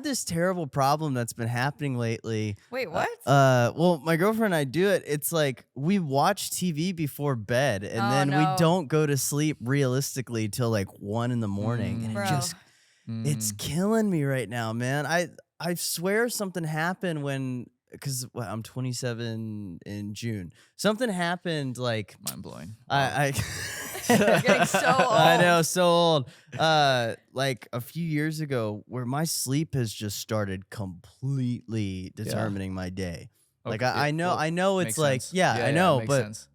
have this terrible problem that's been happening lately. Wait, what? Well, my girlfriend and I do it. It's like we watch TV before bed, and Oh, then we no. don't go to sleep realistically till like 1 in the morning, and Bro. it's killing me right now, man. I swear something happened because I'm 27 in June. Something happened like Mind blowing. I You're getting so old. I know, so old. Like a few years ago, where my sleep has just started completely determining my day. Like Okay, I know, well, I know it's makes like, sense. yeah, I know, makes but sense.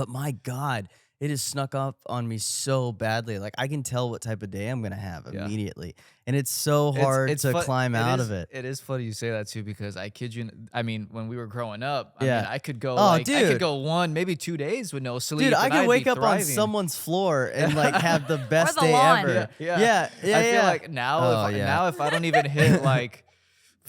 my God, it has snuck up on me so badly. Like I can tell what type of day I'm gonna have immediately, and it's so hard to climb out of it. It is funny you say that too, because I kid you. I mean, when we were growing up, I Yeah. mean, I could go Oh, I could dude. go 1, maybe 2 days with no sleep. Dude, I and can I'd wake be up on thriving. someone's floor and like have the best the day lawn. ever. Yeah. I feel like Oh, now if I don't even hit like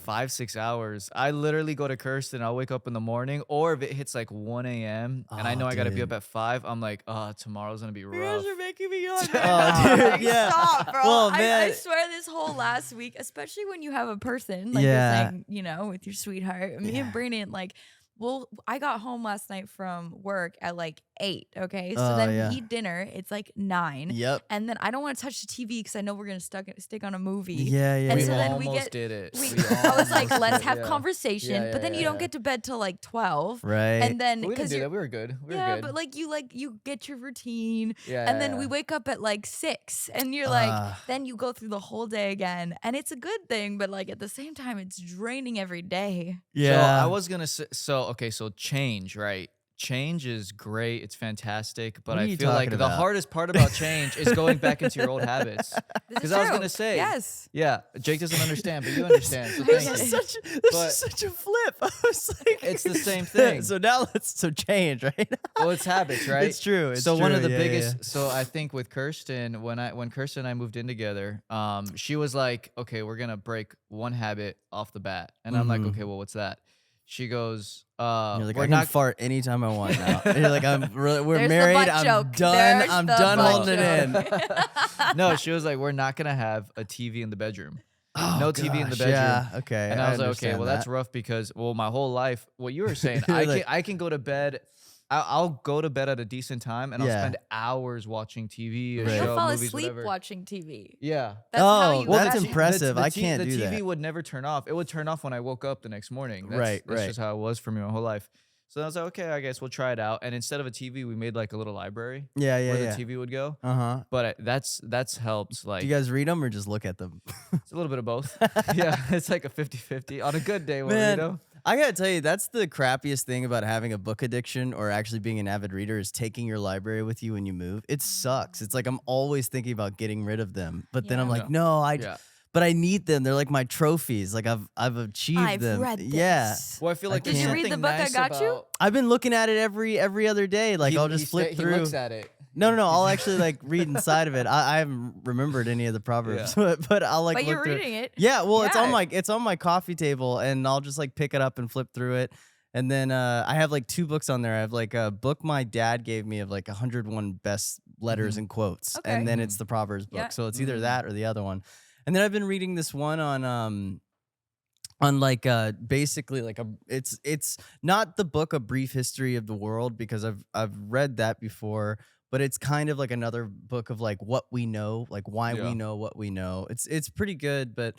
5-6 hours, I literally go to Kirsten. I'll wake up in the morning, or if it hits like 1 a.m. and I Oh, know I gotta be dude. up at 5, I'm like, tomorrow's gonna be You rough. guys are making me yawn. Oh, dude, Like, yeah. Stop, bro. Well, I man. swear this whole last week, especially when you have a person, like Yeah. you're saying, you know, with your sweetheart. Me and Brandon, like, well, I got home last night from work at like 8, okay? So Oh, then yeah. we eat dinner. It's like 9. Yep. And then I don't want to touch the TV because I know we're going to stick on a movie. Yeah, yeah, And yeah. so then we almost get... did it. We, We I was like, almost let's did, have yeah. conversation. Yeah, but then yeah, you don't yeah. get to bed till like 12. Right. And then... We didn't do you're- that. We were good. We were yeah, good. but like you get your routine, Yeah, and then yeah, we yeah. wake up at like 6, and you're like, Ah. then you go through the whole day again, and it's a good thing, but like at the same time, it's draining every day. Yeah. So I was gonna say, so change, right? Change is great. It's fantastic. But What are I you feel like talking the about? hardest part about change is going back into your old habits. This Because is I was true. gonna say, yes. yeah, Jake doesn't understand, but you understand. So This thank is you. such such a flip. I was like, It's the same thing. So now so change, right? Well, it's habits, right? It's true. It's so one of true, the yeah, biggest. yeah. So I think with Kirsten, when Kirsten and I moved in together, she was like, "Okay, we're gonna break one habit off the bat," and I'm like, Mhm. "Okay, well, what's that?" She goes, You're like, we're I can not fart anytime I want now. And you're like, we're There's the married. butt I'm joke. done. There's I'm the done butt holding it in. joke. No, she was like, we're not gonna have a TV in the bedroom. Oh, No TV in the gosh, bedroom. Yeah. Okay. And I was like, okay, understand well, that's that. rough because, well, my whole life, what you were saying, You're I like- can go to bed. I'll go to bed at a decent time, and I'll Yeah. spend hours watching TV, a Right. You'll show, fall movies, asleep whatever. watching TV. Yeah. That's how Oh, you. well, that's that's- impressive. I can't the do TV that. would never turn off. It would turn off when I woke up the next morning. That's, Right, That's right. just how it was for me my whole life. So I was like, okay, I guess we'll try it out. And instead of a TV, we made like a little library Yeah. where Yeah. the TV would go. Uh-huh. But that's helped. Like Do you guys read them or just look at them? it's a little bit of both. Yeah, it's like a 50-50 on a good day. We'll Man, read 'em. I gotta tell you, that's the crappiest thing about having a book addiction or actually being an avid reader is taking your library with you when you move. It sucks. It's like I'm always thinking about getting rid of them, but then Yeah. I'm like, Yeah. no, Yeah. but I need them. They're like my trophies. Like I've achieved I've them. read this. Yeah. Well, I feel like Did there's you read the something book I nice got you? about- I've been looking at it every other day. Like I'll just flip He through. looks at it. No, I'll actually like read inside of it. I haven't remembered any of the proverbs, but I'll like. But look you're through reading it. Yeah, well, it's on Yeah. it's on my coffee table, and I'll just like pick it up and flip through it. And then I have like 2 books on there. I have like a book my dad gave me of like 101 best letters and quotes, Okay. and then it's the Proverbs book. Yeah. So it's either that or the other one. And then I've been reading this one on like basically like it's not the book A Brief History of the World because I've read that before, but it's kind of like another book of like what we know, like why Yeah. we know what we know. It's pretty good, but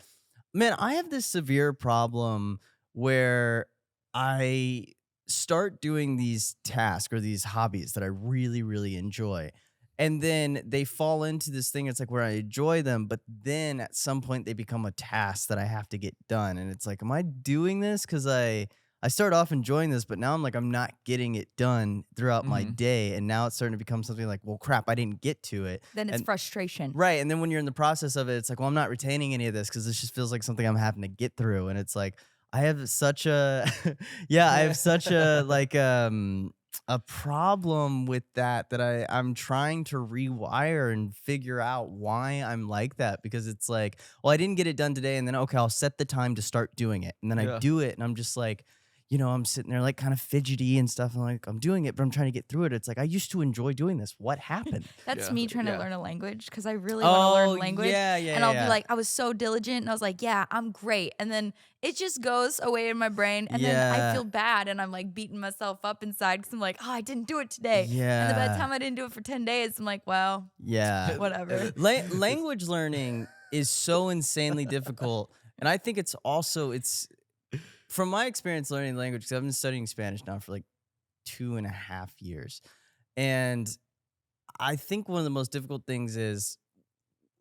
man, I have this severe problem where I start doing these tasks or these hobbies that I really, really enjoy. And then they fall into this thing. It's like where I enjoy them, but then at some point they become a task that I have to get done. And it's like, am I doing this? Because I start off enjoying this, but now I'm like, I'm not getting it done throughout my day. And now it's starting to become something like, well, crap, I didn't get to it. Then it's And- frustration. Right. And then when you're in the process of it, it's like, well, I'm not retaining any of this because this just feels like something I'm having to get through. And it's like, I have such a, I have such a, like, a problem with that I'm trying to rewire and figure out why I'm like that, because it's like, well, I didn't get it done today. And then, okay, I'll set the time to start doing it. And then I Yeah. do it. And I'm just like, I'm sitting there like kind of fidgety and stuff. And like, I'm doing it, but I'm trying to get through it. It's like, I used to enjoy doing this. What happened? That's Yeah, me trying to yeah. learn a language because I really want to learn Oh, language. yeah, yeah, And I'll yeah. be like, I was so diligent. And I was like, yeah, I'm great. And then it just goes away in my brain. And then I Yeah. feel bad. And I'm like beating myself up inside because I'm like, oh, I didn't do it today. And then by the Yeah. time I didn't do it for 10 days, I'm like, well, Yeah. whatever. Language learning is so insanely difficult. And I think it's from my experience learning language, because I've been studying Spanish now for like 2.5 years. And I think one of the most difficult things is,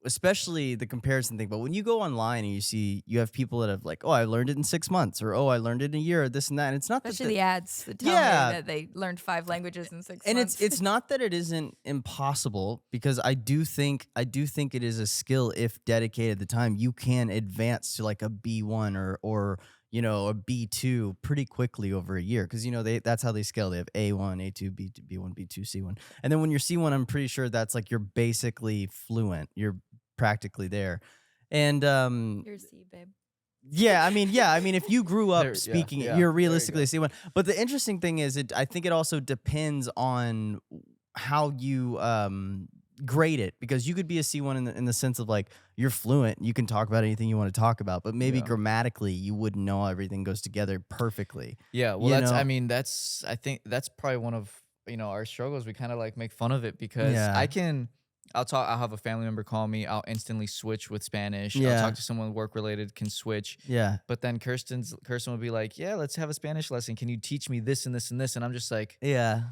especially the comparison thing, but when you go online and you have people that have like, oh, I learned it in 6 months, or oh, I learned it in a year, or this and that. And it's not that Especially the ads that tell Yeah. me that they learned 5 languages in 6 and months. it's not that it isn't impossible, because I do think it is a skill. If dedicated the time, you can advance to like a B1 or a B2 pretty quickly over a year, because that's how they scale. They have A1, A2, B2, B1, B2, C1, and then when you're C1, I'm pretty sure that's like you're basically fluent. You're practically there, and You're a C, babe. yeah, I mean, if you grew up There- yeah, speaking it, yeah, you're there you realistically go. a C1. But the interesting thing is, I think it also depends on how you grade it, because you could be a C1 in the sense of like you're fluent, you can talk about anything you want to talk about, but maybe Yeah. grammatically you wouldn't know how everything goes together perfectly. Yeah, well, You know? I think that's probably one of our struggles. We kind of like make fun of it because Yeah. I'll have a family member call me, I'll instantly switch with Spanish. I'll Yeah. talk to someone work related, can switch. Yeah. But then Kirsten will be like, yeah, let's have a Spanish lesson. Can you teach me this and this and this? And I'm just like, Yeah.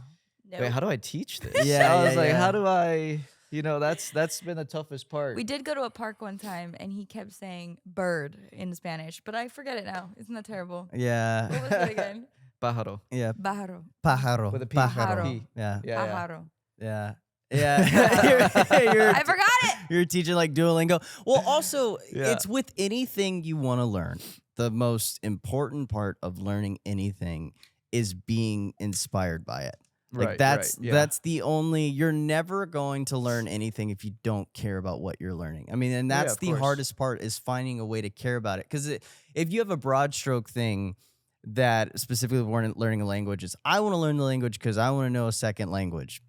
No. wait, how do I teach this? Yeah, I was yeah, like, yeah. how do I? That's been the toughest part. We did go to a park one time and he kept saying bird in Spanish, but I forget it now. Isn't that terrible? Yeah. What was it again? Pájaro. Yeah. Pájaro. Pájaro. With a P. Pájaro. P. Yeah. Yeah, yeah. Pájaro. Yeah. Yeah. You're I forgot it. You're teaching like Duolingo. Well, also, Yeah. it's with anything you want to learn. The most important part of learning anything is being inspired by it. Like Right, that's right, yeah. that's the only. You're never going to learn anything if you don't care about what you're learning. I mean, and Yeah, that's of the course. hardest part, is finding a way to care about it. Because if you have a broad stroke thing that specifically learning a language is, I want to learn the language because I want to know a second language,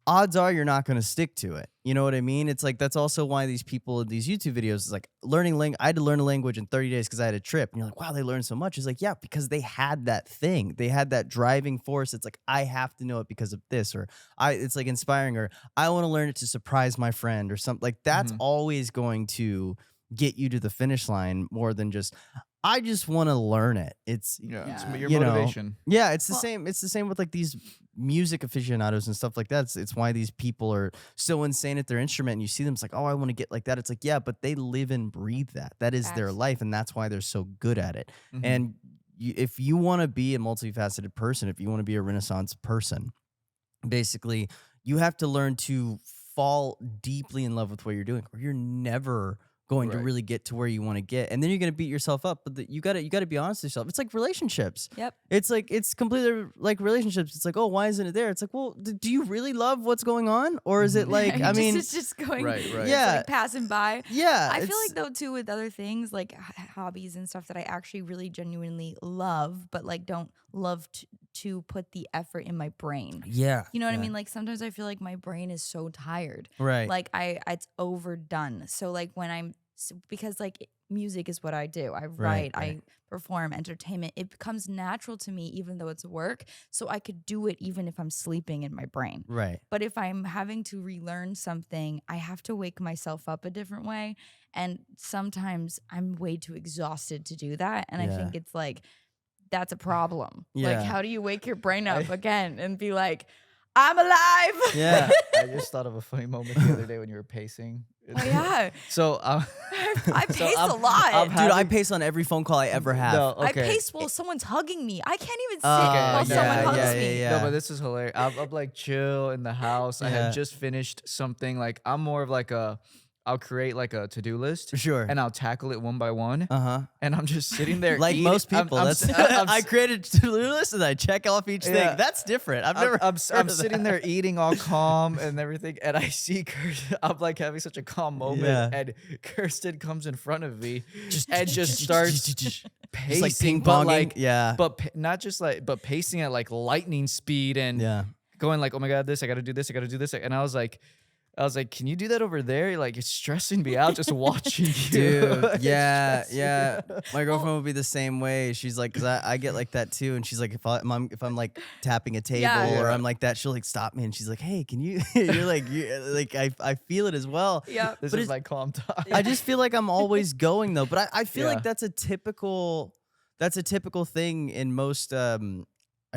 odds are you're not going to stick to it. You know what I mean? It's like, that's also why these people in these YouTube videos is like I had to learn a language in 30 days because I had a trip. And you're like, wow, they learned so much. It's like, yeah, because they had that thing. They had that driving force. It's like, I have to know it because of this, or it's like inspiring, or I want to learn it to surprise my friend or something. Like that's Mhm. always going to get you to the finish line more than just, I just want to learn it. It's Yeah, it's Yeah. your you know, motivation. yeah, it's the Well- same. It's the same with like these music aficionados and stuff like that. It's why these people are so insane at their instrument. And you see them, it's like, oh, I want to get like that. It's like, yeah, but they live and breathe that. That is their Facts. life, and that's why they're so good at it. Mhm. And if you want to be a multifaceted person, if you want to be a Renaissance person, basically, you have to learn to fall deeply in love with what you're doing, or you're never going to Right. really get to where you want to get. And then you're going to beat yourself up. But you got to be honest with yourself. It's like relationships. Yep. It's completely like relationships. It's like, oh, why isn't it there? It's like, well, do you really love what's going on, or is it like, I mean, it's just going, Right, right. it's Yeah. like passing by. yeah, I feel it's- like though too with other things like hobbies and stuff that I actually really genuinely love, but like don't love to put the effort in my brain. yeah, You know what I yeah. mean? Like sometimes I feel like my brain is so tired. Right. Like it's overdone. So like when because like music is what I do. I write, right. I perform, entertainment. It becomes natural to me even though it's work. So I could do it even if I'm sleeping in my brain. Right. But if I'm having to relearn something, I have to wake myself up a different way. And sometimes I'm way too exhausted to do that. And I Yeah. think it's like, that's a problem. Yeah. Like, how do you wake your brain up again and be like, I'm alive? Yeah. I just thought of a funny moment the other day when you were pacing. Oh, yeah. So I so pace I'm- a lot. I'm Dude, I having- pace on every phone call I ever have. No, I okay. pace while someone's hugging me. I can't even sit Oh, while someone yeah, hugs yeah, me. yeah. No, but this is hilarious. I'm like chill in the house. I Yeah. had just finished something. Like I'm more of like I'll create like a to-do list Sure. and I'll tackle it one by one. Uh-huh. And I'm just sitting there Like eating- most I'm- people, I'm that's s- I'm I s- created a to-do list and I check off each thing. Yeah. That's different. I've I'm, never. I'm, heard I'm of sitting that. there eating all calm and everything, and I see Kirsten. I'm like having such a calm moment, Yeah. and Kirsten comes in front of me and just starts Just like pacing, ping but ponging. Yeah. not just like, but pacing at like lightning speed and Yeah. going like, oh my God, this, I got to do this. I got to do this. And I was like, can you do that over there? Like, it's stressing me out just watching you. Dude, It's yeah, stressing yeah. me out. My girlfriend would be the same way. She's like, cause I get like that too. And she's like, if I'm like tapping a table Yeah. or Yeah. I'm like that, she'll like stop me and she's like, hey, can you? You're like, I feel it as well. Yep. This But is it's, my calm time. I just feel like I'm always going though. But I feel Yeah. like that's a typical thing in most, I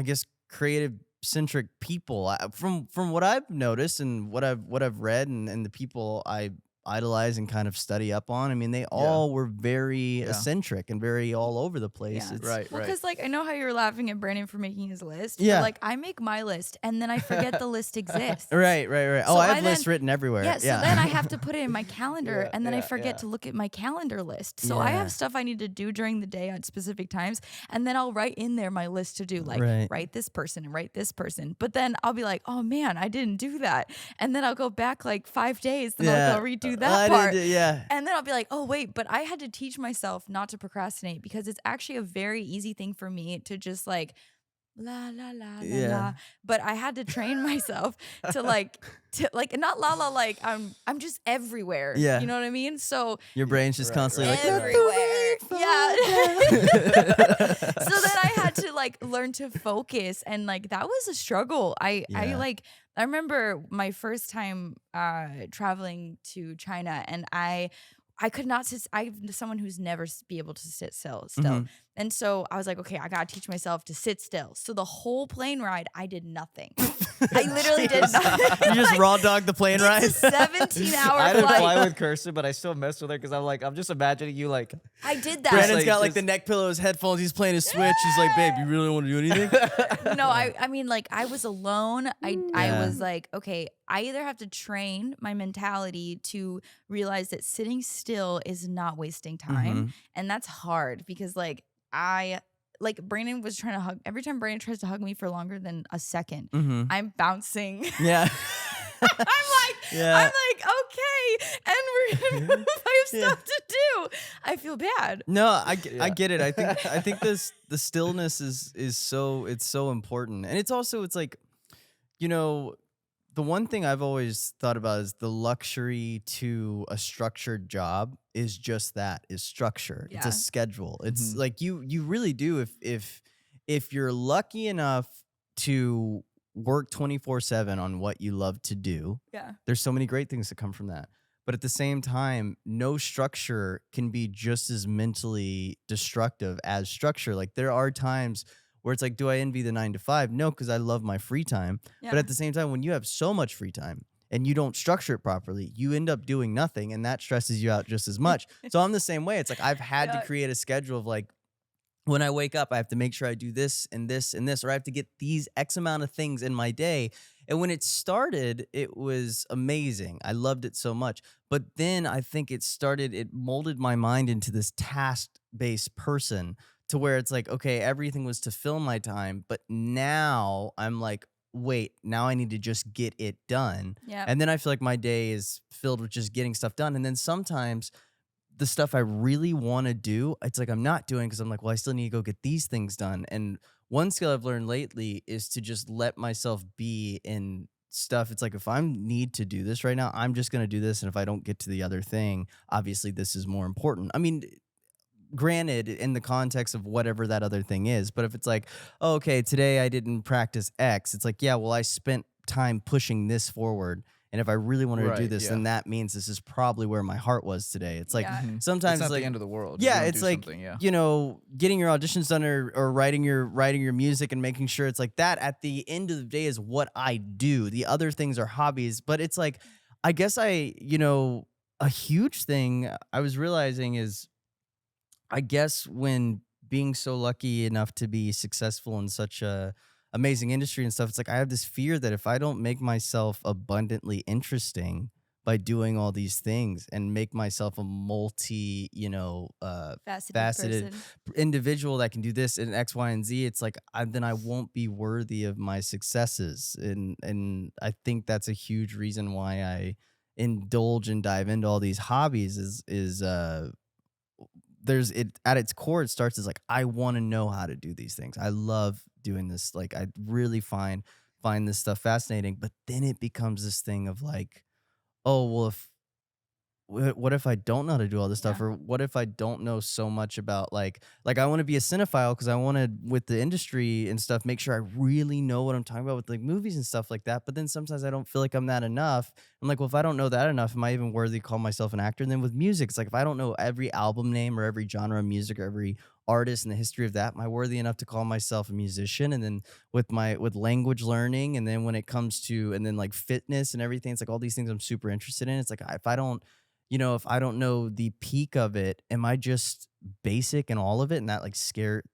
guess, creative centric people. From what I've noticed and what I've read and the people I idolize and kind of study up on. I mean, they all were very Yeah. eccentric and very all over the place. Yeah. It's Right. Well, because like I know how you're laughing at Brandon for making his list. But, Yeah. like I make my list and then I forget the list exists. Right. Oh, So I have I lists then- written everywhere. Yeah, so then I have to put it in my calendar Yeah, and then I yeah, forget yeah. to look at my calendar list. So I Yeah. have stuff I need to do during the day at specific times and then I'll write in there my list to do like Right. write this person and write this person. But then I'll be like, "Oh man, I didn't do that." And then I'll go back like 5 days then I'll go redo that I part. yeah. And then I'll be like, oh, wait, but I had to teach myself not to procrastinate because it's actually a very easy thing for me to just like, la, la, la, la, Yeah. la. But I had to train myself to like, not la, la, like I'm just everywhere. Yeah. You know what I mean? So Your brain's just Right, constantly like, everywhere. Yeah. yeah. So then I had to like learn to focus and like that was a struggle. Yeah. I remember my first time traveling to China and I could not sit. I'm someone who's never be able to sit still. Mhm. And so I was like, okay, I got to teach myself to sit still. So the whole plane ride, I did nothing. I literally did nothing. You just raw dog the plane ride. It's a 17-hour I didn't flight. fly with Kirsten, but I still mess with her because I'm just imagining you like, I did that. Brandon's like, got like just- the neck pillow, his headphones. He's playing his Switch. He's like, babe, you really want to do anything? No, I mean like I was alone. I Yeah. was like, okay, I either have to train my mentality to realize that sitting still is not wasting time. Mhm. And that's hard because like Brandon was trying to hug every time Brandon tries to hug me for longer than a second, Mhm. I'm bouncing. Yeah. Yeah. I'm like, okay, and we're gonna move. I have Yeah. stuff to do. I feel bad. No, I Yeah. get it. I think the stillness is so important. And it's also it's like, you know, the one thing I've always thought about is the luxury to a structured job is just that, is structure. It's Yeah. a schedule. It's Mhm. like you really do if you're lucky enough to work 24/7 on what you love to do, Yeah. there's so many great things that come from that. But at the same time, no structure can be just as mentally destructive as structure. Like there are times where it's like, do I envy the 9 to 5? No, because I love my free time. But Yeah. at the same time, when you have so much free time and you don't structure it properly, you end up doing nothing, and that stresses you out just as much. So I'm the same way. It's like I've had to Yeah. create a schedule of like, when I wake up, I have to make sure I do this and this and this, or I have to get these X amount of things in my day. And when it started, it was amazing. I loved it so much. But then I think it molded my mind into this task-based person to where it's like, okay, everything was to fill my time. But now I'm like, wait, now I need to just get it done. Yeah. And then I feel like my day is filled with just getting stuff done. And then sometimes the stuff I really want to do, it's like I'm not doing because I'm like, well, I still need to go get these things done. And one skill I've learned lately is to just let myself be in stuff. It's like if I need to do this right now, I'm just going to do this. And if I don't get to the other thing, obviously this is more important. I mean, granted, in the context of whatever that other thing is, but if it's like, oh, okay, today I didn't practice X, it's like, yeah, well, I spent time pushing this forward. And if I really wanted to do Right, this, yeah. then that means this is probably where my heart was today. It's like Yeah. Mhm. sometimes it's not like the end of the world. if you yeah, don't it's do like something, yeah. you know, getting your auditions done or writing your music and making sure it's like that at the end of the day is what I do. The other things are hobbies, but it's like I guess a huge thing I was realizing is I guess when being so lucky enough to be successful in such a amazing industry and stuff, it's like I have this fear that if I don't make myself abundantly interesting by doing all these things and make myself a multi, faceted person. individual that can do this in X, Y, and Z, it's like then I won't be worthy of my successes. And I think that's a huge reason why I indulge and dive into all these hobbies is there's it at its core. It starts as like, I want to know how to do these things. I love doing this. Like, I really find this stuff fascinating. But then it becomes this thing of like, oh well, if what if I don't know how to do all this stuff, Yeah. or what if I don't know so much about like I want to be a cinephile because I want to, with the industry and stuff, make sure I really know what I'm talking about with like movies and stuff like that. But then sometimes I don't feel like I'm that enough. I'm like, well, if I don't know that enough, am I even worthy to call myself an actor? And then with music, it's like, if I don't know every album name or every genre of music or every artist in the history of that, am I worthy enough to call myself a musician? And then with language learning, and then when it comes to, and then like fitness and everything, it's like all these things I'm super interested in. It's like, if I don't, if I don't know the peak of it, am I just basic in all of it? And that like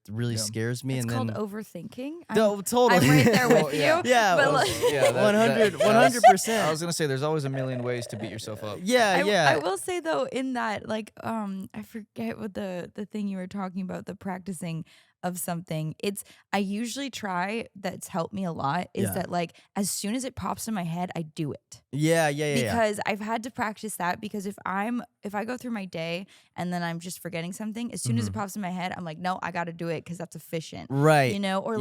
really Yeah. scares me. It's and called then overthinking. no, totally. I'm right there with Well, you. yeah. Yeah, but well, like, Yeah, 100%. I was gonna say there's always a million ways to beat yourself up. Yeah, I yeah. will say though, in that, like, I forget what the thing you were talking about, the practicing of something. I usually try, that's helped me a lot, is Yeah. that like as soon as it pops in my head, I do it. Yeah. Because I've had to practice that, because if I go through my day and then I'm just forgetting something, as soon as it pops in my head, I'm like, no, I got to do it because that's efficient. Right. Or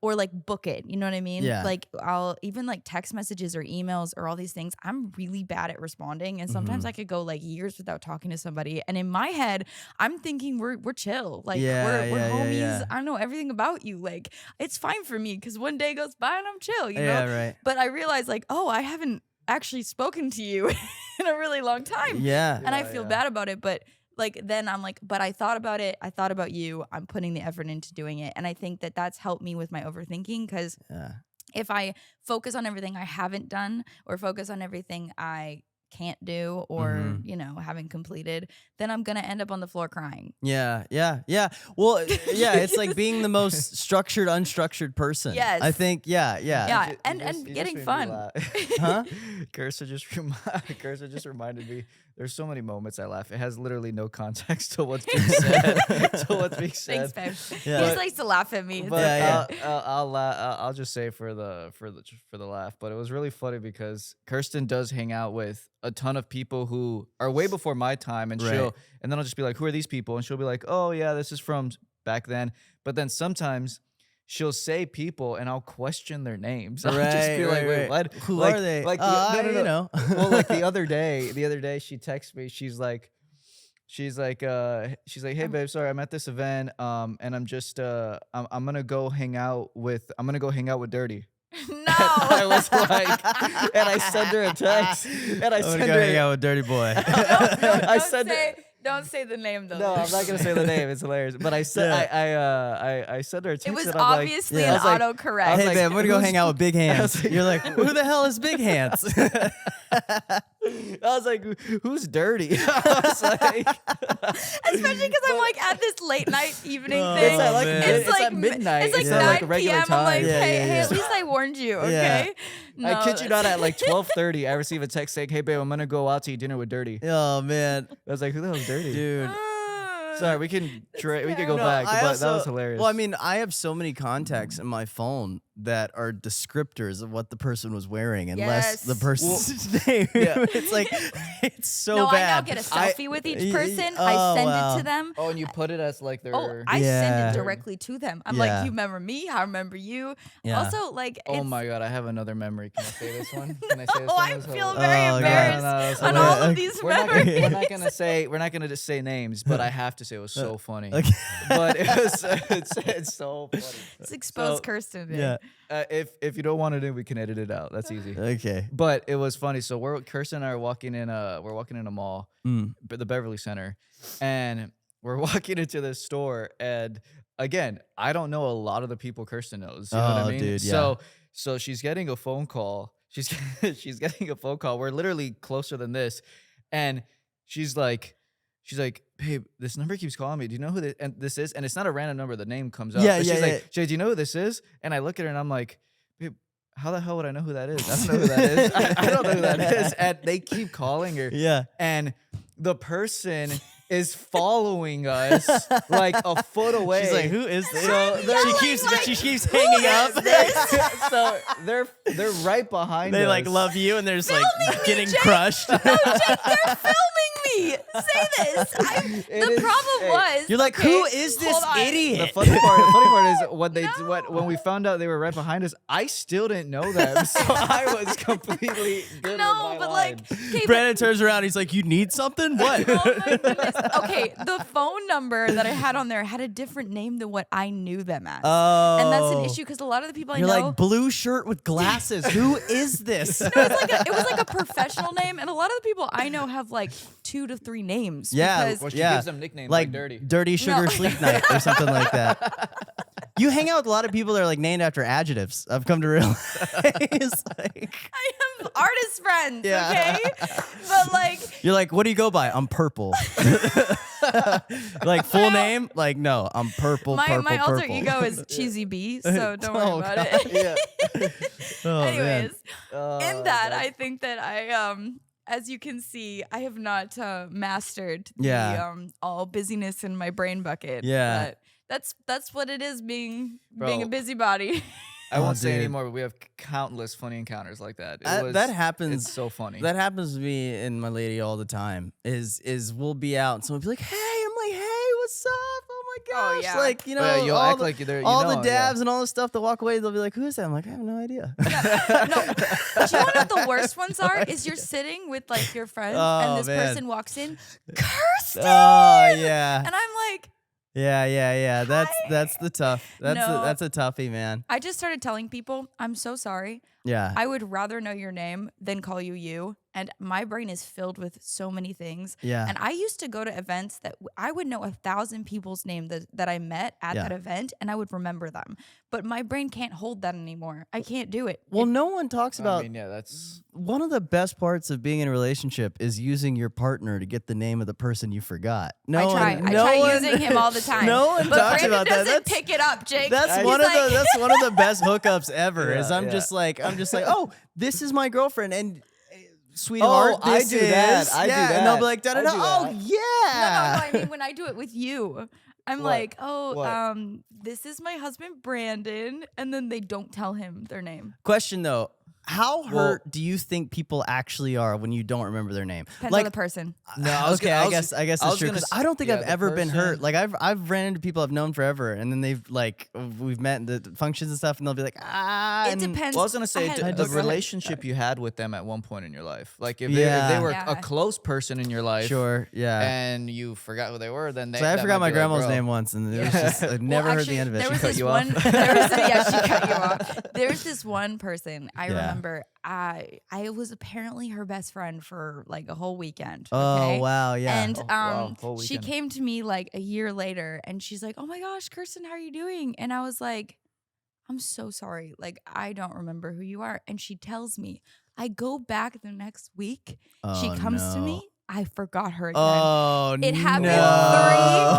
or like book it, you know what I mean? Yeah. Like I'll even like text messages or emails or all these things. I'm really bad at responding, and sometimes I could go like years without talking to somebody, and in my head, I'm thinking we're chill, like Yeah, we're yeah, homies. yeah. I know everything about you. Like it's fine for me because one day goes by and I'm chill, you know? Yeah, right. But I realize like, oh, I haven't actually spoken to you in a really long time. Yeah. And I feel bad about it, but like then I'm like, but I thought about it. I thought about you. I'm putting the effort into doing it. And I think that that's helped me with my overthinking, because Yeah. if I focus on everything I haven't done, or focus on everything I can't do, or haven't completed, then I'm gonna end up on the floor crying. Yeah. Well, yeah, it's like being the most structured, unstructured person. Yes. I think, yeah. Yeah, and getting fun. Huh? Cursor just reminded me. There's so many moments I laugh. It has literally no context to what's being said. Thanks, babe. Yeah. He just likes to laugh at me. It's But okay. I'll just say for the laugh. But it was really funny because Kirsten does hang out with a ton of people who are way before my time, and Right. and then I'll just be like, who are these people? And she'll be like, oh yeah, this is from back then. But then sometimes she'll say people, and I'll question their names. I'll just be like, wait, what? Who Like- are they? Like no. Well, like the other day, she texts me. She's like, hey babe, sorry, I'm at this event, and I'm just, I'm gonna go hang out with Dirty. No. I was like, and I sent her a text, and I I'm sent gonna go her. hang out with Dirty Boy. Don't say the name though. No, I'm not gonna say the name. It's hilarious. But I said, I sent her a text. It was and I'm obviously like, an I was like- autocorrect. I was Hey, like, man, I'm gonna go who's- hang out with Big Hands. was like- You're like, who the hell is Big Hands? I was like, who's Dirty? I was like, Especially because I'm like at this late night evening Oh, thing. man. It's at midnight. It's like It's 9 not like a regular p.m. I'm like, time. Yeah, hey, yeah, hey, yeah. at least I warned you, Yeah. okay? No, I kid you not, that's- at like 12:30, I receive a text saying, hey babe, I'm gonna go out to eat dinner with Dirty. Oh man, I was like, who the hell's Dirty? dude. Sorry, we can we could go No, back, I but also- that was hilarious. Well, I mean, I have so many contacts in my phone that are descriptors of what the person was wearing, unless the Yes. person's name. Yeah. It's like, it's so No, bad. I now get a selfie with each person. Oh, I send wow. it to them. oh, and you put it as like their. Oh, I Yeah. send it directly to them. I'm Yeah. like, you remember me? I remember you. Yeah. Also, like, Oh it's, my god, I have another memory. Can I say this one? Can I say this oh, one? I It was feel hilarious. very Oh, God. embarrassed No, it's on hilarious. all of these We're not, memories. we're not gonna just say names, but I have to say it was so funny. Okay. But it was it's so funny. It's exposed So, Kirsten. dude. Yeah. If you don't want to do, we can edit it out. That's easy. Okay. But it was funny. So Kirsten and I are walking in a mall, Mm. the Beverly Center, and we're walking into this store. And again, I don't know a lot of the people Kirsten knows. You know what Oh, I mean? dude, yeah. So she's getting a phone call. She's getting a phone call. We're literally closer than this, and she's like, babe, this number keeps calling me. Do you know who this is? And it's not a random number. The name comes up. Yeah, But yeah, she's yeah. like, Jay, do you know who this is? And I look at her and I'm like, babe, how the hell would I know who that is? I don't know who that is. I don't know who that is. And they keep calling her. Yeah. And the person is following us like a foot away. She's like, who is this? So she keeps hanging up. so they're right behind They us. like love you, and they're just like me, getting Jake. crushed. No, Jake, they're filming me. say this. The problem was You're like, okay, who is this hold on. idiot? The funny part is No. when we found out they were right behind us, I still didn't know them, so I was completely good No, with my but like, lines. okay, but Brandon turns around. He's like, "You need something? What?" oh my goodness. Okay, the phone number that I had on there had a different name than what I knew them as. Oh, And that's an issue because a lot of the people You're I know. like blue shirt with glasses. Who is this? It was like a professional name, and a lot of the people I know have like 2 to 3 names. Yeah, because Well, she yeah. gives them nicknames like Dirty. Dirty Sugar No. Sleep Night or something like that. You hang out with a lot of people that are like named after adjectives. I've come to realize. Like, I have artist friends, Yeah. okay? But like, you're like, what do you go by? I'm purple. Like full name? Like no, I'm purple. my purple, alter purple. ego is Cheesy B, so don't worry Oh, about God. it. Yeah. Oh, man. Anyways, Oh, in that, I think that as you can see, I have not mastered Yeah. the all busyness in my brain bucket. Yeah. But that's what it is being a Bro. busybody. I won't Oh, say dude. anymore, but we have countless funny encounters like that. That happens. It's so funny. That happens to me and my lady all the time. Is we'll be out and someone will be like, "Hey," I'm like, "Hey, what's up? Oh my Oh, gosh!" yeah. Like you know, Oh, yeah, you'll all act the, like you're- you all know, the yeah. dabs and all the stuff. They'll walk away. They'll be like, "Who is that?" I'm like, "I have no idea." No, do you know what the worst ones are? Is you're sitting with like your friends Oh, and this man. person walks in, Kirsten, Oh yeah, and I'm like, yeah. That's Hi. the tough. No. That's a toughie, man. I just started telling people, I'm so sorry. Yeah. I would rather know your name than call you you. And my brain is filled with so many things. Yeah. And I used to go to events that I would know 1,000 people's name that I met at Yeah. that event, and I would remember them. But my brain can't hold that anymore. I can't do it. Well, no one talks I about mean, yeah, that's one of the best parts of being in a relationship is using your partner to get the name of the person you forgot. No I try. one, I no try one- using him all the time. No one but talks Brandon about that. doesn't pick it up, Jake. That's He's one of like- the that's one of the best hookups ever. Yeah, is I'm yeah. just like oh, this is my girlfriend and sweetheart. I this do is that. I do yeah. And they'll be that. like da da I da. do Oh that. yeah. No, I mean when I do it with you, I'm What? like, oh, What? this is my husband Brandon, and then they don't tell him their name. Question though, how Well- hurt do you think people actually are when you don't remember their name? Depends on the person. No, I was okay, gonna- I I was- guess I that's was true. gonna 'Cause s- I don't think yeah, I've the ever been hurt. person- Like I've ran into people I've known forever, and then they've like we've met in the functions and stuff, and they'll be like It and depends. Well, I was gonna say had- the I just- relationship you had with them at one point in your life. Like if Yeah. they were Yeah. a close person in your life, Sure, yeah. and you forgot who they were, then they. So I that forgot might my be like, grandma's bro. name once, and it was Yeah. just I never Well, heard actually, the end of it. There She was cut this you one. off. Yeah, she cut you off. There's this one person I Yeah. remember. I was apparently her best friend for like a whole weekend. Oh okay? wow, yeah. And Oh, wow, whole she weekend. came to me like a year later, and she's like, "Oh my gosh, Kirsten, how are you doing?" And I was like, "I'm so sorry. Like, I don't remember who you are." And she tells me, I go back the next week. She Oh, comes to no. me. I forgot her again. Oh, It happened no. 3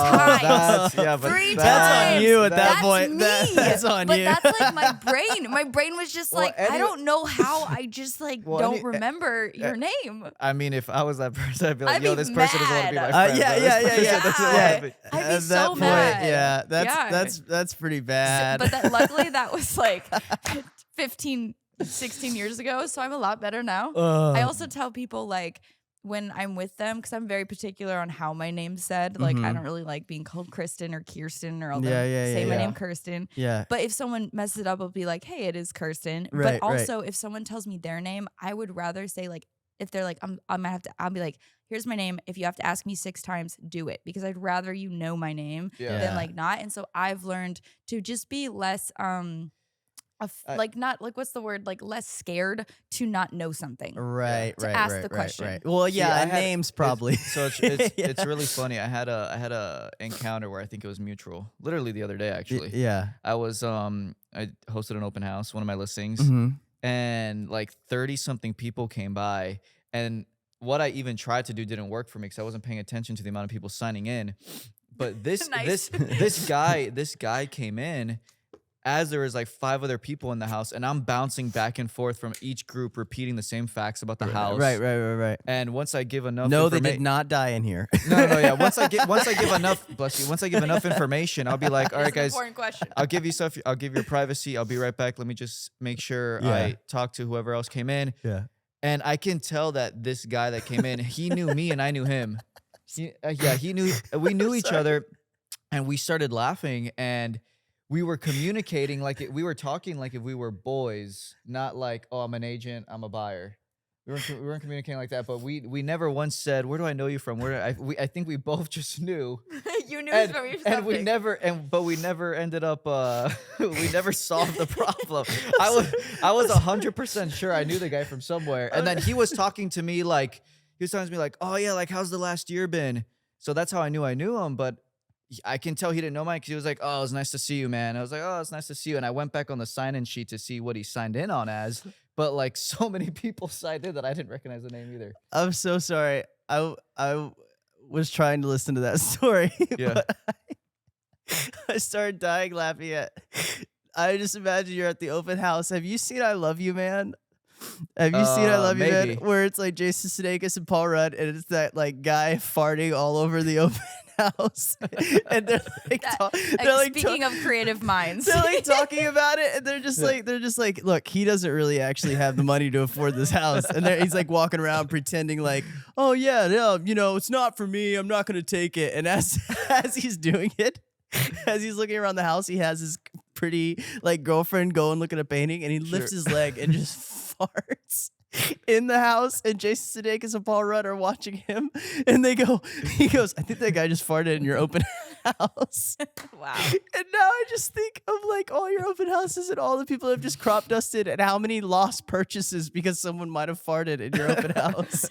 times. That's, yeah, but 3 That's on times. you at that That's point. Me. That's on but you. that's like my brain. My brain was just Well, like, I don't know how. I just like Well, don't any- remember your name. I mean, if I was that person, I'd be like, I'd yo, be this person doesn't want to be my mad. friend. Yeah, bro. yeah, This yeah, person yeah. doesn't Yeah. wanna be- I'd be At so that point, mad. yeah, Yeah. that's pretty bad. But luckily that was like 15, 16 years ago. So I'm a lot better now. I also tell people like when I'm with them, because I'm very particular on how my name's said. Like I Mhm. don't really like being called Kristen or Kirsten, or I'll Yeah, yeah, say yeah, my yeah. name Kirsten. yeah. But if someone messes it up, I'll be like, hey, it is Kirsten. Right, but also if someone tells me their name, I would rather say like, if they're like, I'll be like, here's my name. If you have to ask me 6 times, do it. Because I'd rather you know my name Yeah. than like not. And so I've learned to just be less like not like what's the word, like less scared to not know something. Right, To right, ask right, the right, question. right. Well, See, yeah, I had- names probably. So it's Yeah. it's really funny. I had a encounter where I think it was mutual. Literally the other day, actually. Yeah. I was I hosted an open house, one of my listings, Mhm. and like 30 something people came by, and what I even tried to do didn't work for me because I wasn't paying attention to the amount of people signing in. But this Nice. this guy came in as there was like 5 other people in the house, and I'm bouncing back and forth from each group, repeating the same facts about the house. Right. And once I give enough, No, they did not die in here. No, yeah. Once I give enough, bless you. Once I give enough information, I'll be like, all right, guys. Important question. I'll give you stuff. I'll give your privacy. I'll be right back. Let me just make sure Yeah. I talk to whoever else came in. Yeah. And I can tell that this guy that came in, he knew me and I knew him. Yeah, he knew. We knew each Sorry. other, and we started laughing, and we were communicating we were talking like if we were boys, not like, oh, I'm an agent, I'm a buyer. We weren't communicating like that, but we never once said, "Where do I know you from?" I think we both just knew, You knew and from your and we something. never but we never ended up we never solved the problem. I was 100% sure I knew the guy from somewhere, and then he was talking to me like, oh yeah, like how's the last year been? So that's how I knew him, but I can tell he didn't know mine because he was like, oh, it was nice to see you, man. I was like, oh, it's nice to see you, and I went back on the sign-in sheet to see what he signed in on as, but like so many people signed in that I didn't recognize the name either. I'm so sorry. I was trying to listen to that story, Yeah. but I started dying laughing at. I just imagine you're at the open house. Have you seen I Love You, Man? Have you seen I Love You, Man? Maybe. Where it's like Jason Sudeikis and Paul Rudd, and it's that like guy farting all over the open house, and they're like, they're like Speaking of creative minds, they're like talking about it, and they're just like, look, he doesn't really actually have the money to afford this house, and he's like walking around pretending like, oh yeah, it's not for me, I'm not gonna take it, and as he's doing it, as he's looking around the house, he has his pretty like girlfriend go and look at a painting, and he lifts his leg and just farts in the house, and Jason Sudeikis and Paul Rudd are watching him, and he goes, I think that guy just farted in your open house. wow. And now I just think of like all your open houses and all the people that have just crop dusted and how many lost purchases because someone might have farted in your open house.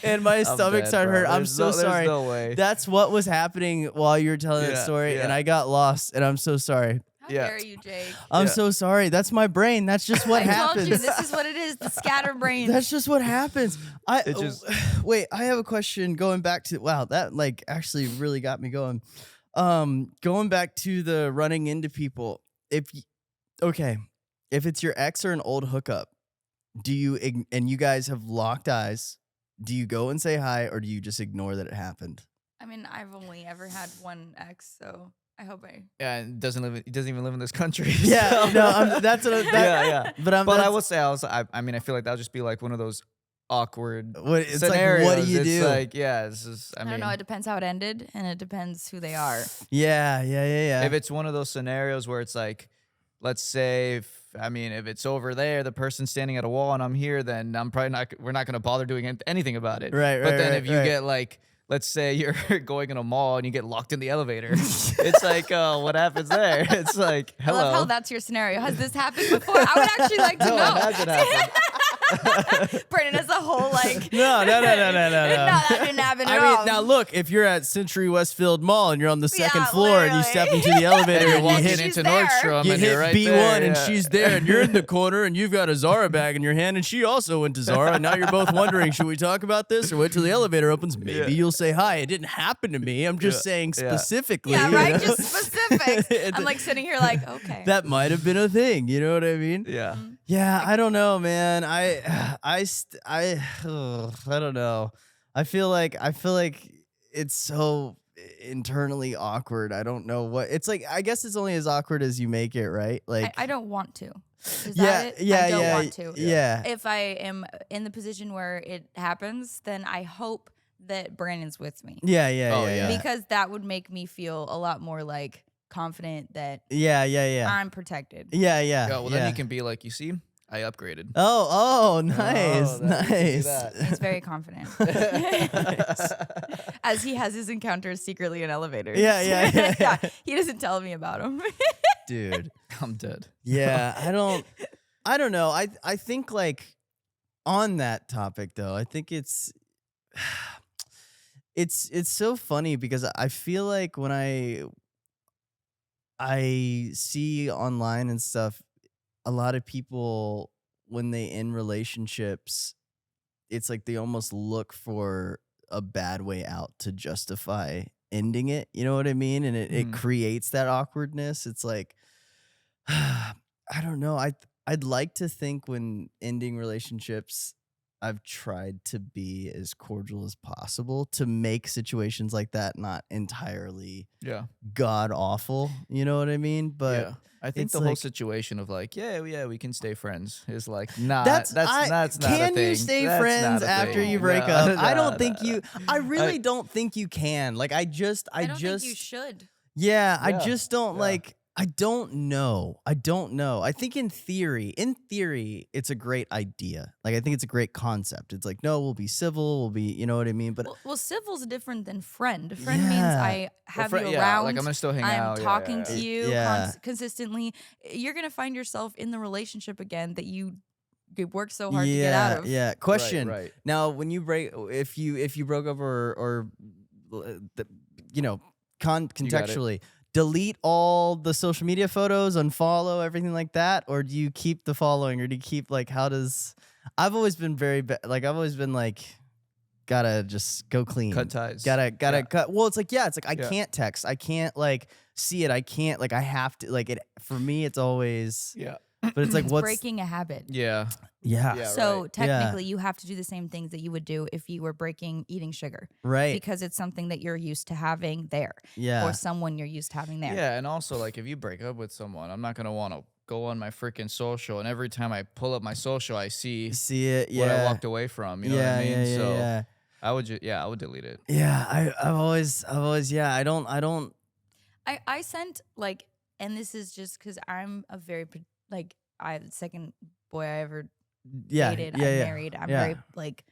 And my stomach dead, started bro. hurt. I'm There's so no- there's sorry. no way. That's what was happening while you were telling that Yeah, story, and yeah. I got lost, and I'm so sorry. How Yeah. dare you, Jake? I'm Yeah. so sorry. That's my brain. That's just what I happens. told you this is what it is. The scatterbrain. That's just what happens. It just- Wait, I have a question going back to wow, that like actually really got me going. Going back to the running into people. If it's your ex or an old hookup, and you guys have locked eyes, do you go and say hi or do you just ignore that it happened? I mean, I've only ever had one ex, so I hope I. Yeah, and he doesn't even live in this country. Yeah, so- no, that's what yeah. But But I that's- will say, I mean, I feel like that'll just be like one of those awkward it's like, scenarios. what do you It's do? like, yeah, it's just, I don't know. It depends how it ended, and it depends who they are. Yeah. if it's one of those scenarios where it's like, let's say, if it's over there, the person's standing at a wall, and I'm here, then we're not gonna bother doing anything about it. Right, But then right, if you right. get like, let's say you're going in a mall and you get locked in the elevator, it's like, what happens there? It's like, I hello. love how that's your scenario. Has this happened before? I would actually like to No, it know. hasn't happened. Brennan has a whole like. No. No, that didn't happen at I all. mean, now look, if you're at Century Westfield Mall and you're on the second Yeah, floor and you step into the elevator You're and you walking hit, She's into there. Nordstrom you and hit you're right B1 there, and yeah. she's there and you're in the corner and you've got a Zara bag in your hand and she also went to Zara and now you're both wondering, should we talk about this or wait till the elevator opens? Maybe you'll say hi. It didn't happen to me. I'm just saying Yeah. specifically. yeah, you right. know? Just specifics. I'm like sitting here like, okay. That might have been a thing. You know what I mean? Yeah. Yeah, I don't know, man. I don't know. I feel like it's so internally awkward. I don't know what it's like. I guess it's only as awkward as you make it, right? Like, I don't want to. Is yeah, that it? yeah, I don't yeah, want to. yeah. If I am in the position where it happens, then I hope that Brandon's with me. Yeah, Oh, yeah, yeah. Because that would make me feel a lot more like confident that yeah. I'm protected. Yeah. Yeah, well, then he can be like, you see, I upgraded. Oh, nice, Oh, that- you can nice. do that. He's very confident. As he has his encounters secretly in elevators. Yeah. He doesn't tell me about them. Dude. I'm dead. Yeah, I don't know. I think like on that topic though, I think it's so funny because I feel like when I see online and stuff, a lot of people when they end relationships, it's like they almost look for a bad way out to justify ending it. You know what I mean? And it Mhm. creates that awkwardness. It's like I don't know. I'd like to think when ending relationships, I've tried to be as cordial as possible to make situations like that not entirely Yeah. god awful. You know what I mean? But Yeah. I think it's the whole like situation of like, yeah, we can stay friends is like not that's that's I that's not a can you thing. stay That's not friends a after thing. you break No, up? I no, don't think no. you I I really don't think you can. Like I don't think you should. yeah, I yeah. just don't Yeah. I don't know. I don't know. I think in theory, it's a great idea. Like I think it's a great concept. It's like, no, we'll be civil, we'll be, you know what I mean? But Well, civil's different than friend. Friend means yeah. I have you Yeah, around. like I'm gonna still hang I'm out. talking Yeah. to you Yeah. consistently. You're gonna find yourself in the relationship again that you worked so hard to get out of. Yeah. Question. Right. Now, when you break if you broke up or the, you know, You got it. contextually delete all the social media photos, unfollow everything like that, or do you keep the following, or do you keep like how does I've always been like I've always been like gotta just go clean. Cut ties. Gotta Yeah. cut. Well, it's like it's like I Yeah. can't text. I can't like see it. I can't like I have to like it for me it's always Yeah. but it's like It's what's breaking a habit. Yeah. yeah. Yeah. So right. technically, you have to do the same things that you would do if you were breaking eating sugar, Right. because it's something that you're used to having there, Yeah. or someone you're used to having there. Yeah, and also like if you break up with someone, I'm not gonna want to go on my freaking social, and every time I pull up my social, I see You see it, what I yeah. walked away from. You know what I mean? Yeah, So yeah. I would I would delete it. Yeah, I've always, yeah. I don't, I sent like, and this is just because I'm a very like I the second boy I ever yeah, dated, yeah, I yeah. married. I'm Yeah. very like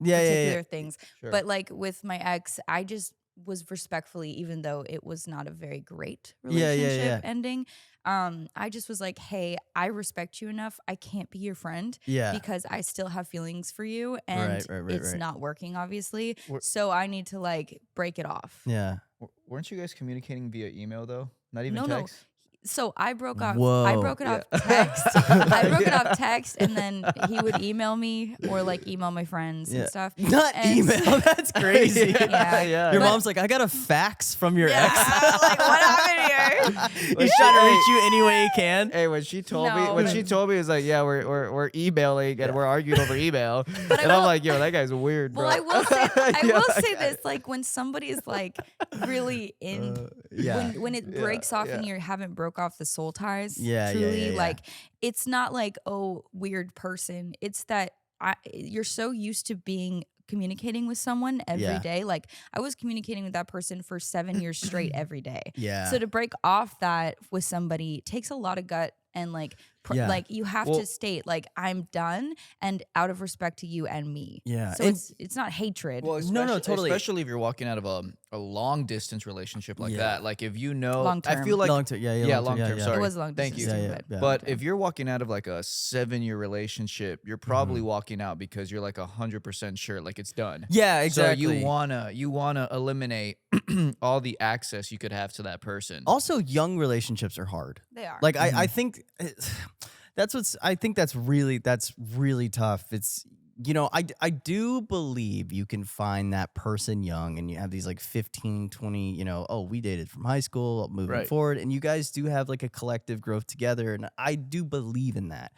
Yeah, particular yeah. things. Sure. But like with my ex, I just was respectfully, even though it was not a very great Yeah, yeah, relationship yeah. ending. I just was like, hey, I respect you enough. I can't be your friend Yeah. because I still have feelings for you, and Right, it's right. not working, obviously. Wha- So I need to like break it off. Yeah. Weren't you guys communicating via email though? Not even No, text? So I broke off. I Whoa. broke it Yeah. off text. I broke it Yeah. off text, and then he would email me or like email my friends Yeah. and stuff. Not And- email. That's crazy. Yeah. Your But- mom's like, I got a fax from your Yeah, ex. like what happened here? He's trying to reach you any way he can. Hey, when she told No. me, it's like, yeah, we're emailing and we're arguing over email, But I and I'm will- like, yo, that guy's weird, bro. Well, I will say, Yeah, say this: like when somebody's like really in, Yeah. when it Yeah, breaks off and yeah. you haven't broke off the soul ties, Yeah, yeah, truly, yeah. like it's not like, oh, weird person. It's that you're so used to being communicating with someone every day. Yeah. Like I was communicating with that person for 7 years straight every day. Yeah. So to break off that with somebody takes a lot of gut, and like Yeah. like you have Well- to state like I'm done, and out of respect to you and me. Yeah. So And- it's not hatred. Well, No, no, totally. Especially if you're walking out of a long distance relationship like Yeah. that. Like if you know, Long I term. feel like long term. Yeah, long term. yeah. Sorry, It was long Thank you. distance Yeah, too, yeah, but yeah. But okay. if you're walking out of like a 7-year relationship, you're probably walking out because you're like 100% sure, like it's done. Yeah, exactly. So you wanna eliminate all the access you could have to that person. Also, young relationships are hard. They are. Like I think I think that's really tough. It's I do believe you can find that person young and you have these like 15, 20, oh, we dated from high school, moving Right. forward, and you guys do have like a collective growth together, and I do believe in that.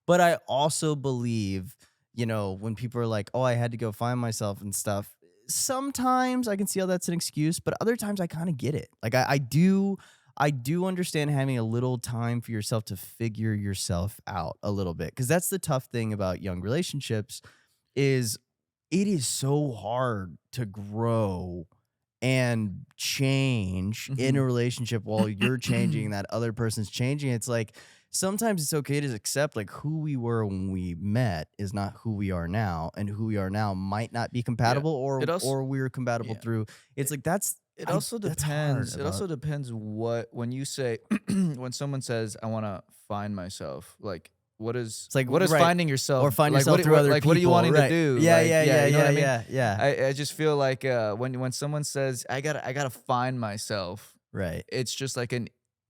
But I also believe, when people are like, "Oh, I had to go find myself" and stuff, sometimes I can see how that's an excuse, but other times I kind of get it. Like I do understand having a little time for yourself to figure yourself out a little bit, because that's the tough thing about young relationships is it is so hard to grow and change in a relationship while you're changing and that other person's changing. It's like sometimes it's okay to accept like who we were when we met is not who we are now, and who we are now might not be compatible or we're compatible Yeah. through. It's like that's It also that's hard depends. It also depends when you say when someone says I want to find myself, like what is It's like, what is right. finding yourself or find like, yourself what, through other like people. what are you wanting right. to do? Yeah, Like, yeah, you know what I mean? yeah. I just feel like when someone says I gotta find myself, Right. it's just like